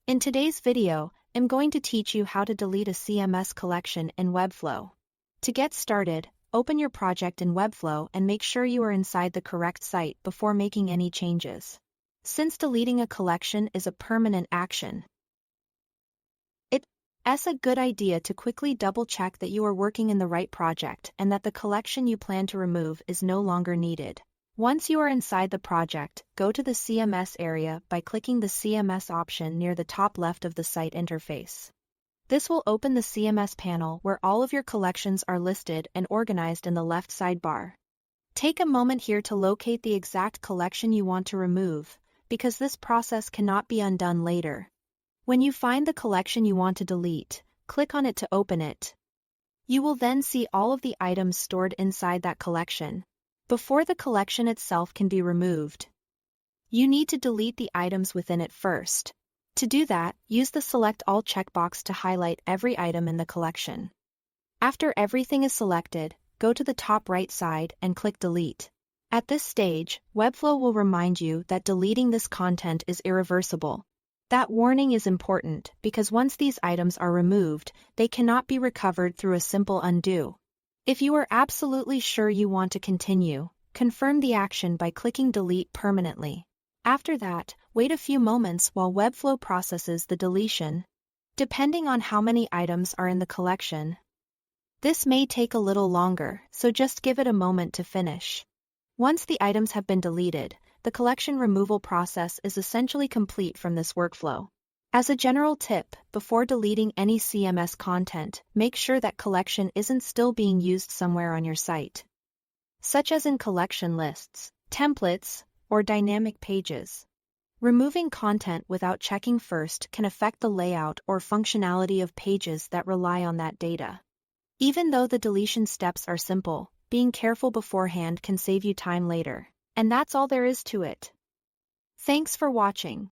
In today's video, I'm going to teach you how to delete a CMS collection in Webflow. To get started, open your project in Webflow and make sure you are inside the correct site before making any changes. Since deleting a collection is a permanent action, it's a good idea to quickly double-check that you are working in the right project and that the collection you plan to remove is no longer needed. Once you are inside the project, go to the CMS area by clicking the CMS option near the top left of the site interface. This will open the CMS panel where all of your collections are listed and organized in the left sidebar. Take a moment here to locate the exact collection you want to remove, because this process cannot be undone later. When you find the collection you want to delete, click on it to open it. You will then see all of the items stored inside that collection. Before the collection itself can be removed, you need to delete the items within it first. To do that, use the Select All checkbox to highlight every item in the collection. After everything is selected, go to the top right side and click Delete. At this stage, Webflow will remind you that deleting this content is irreversible. That warning is important because once these items are removed, they cannot be recovered through a simple undo. If you are absolutely sure you want to continue, confirm the action by clicking Delete permanently. After that, wait a few moments while Webflow processes the deletion. Depending on how many items are in the collection, this may take a little longer, so just give it a moment to finish. Once the items have been deleted, the collection removal process is essentially complete from this workflow. As a general tip, before deleting any CMS content, make sure that collection isn't still being used somewhere on your site, such as in collection lists, templates, or dynamic pages. Removing content without checking first can affect the layout or functionality of pages that rely on that data. Even though the deletion steps are simple, being careful beforehand can save you time later. And that's all there is to it. Thanks for watching.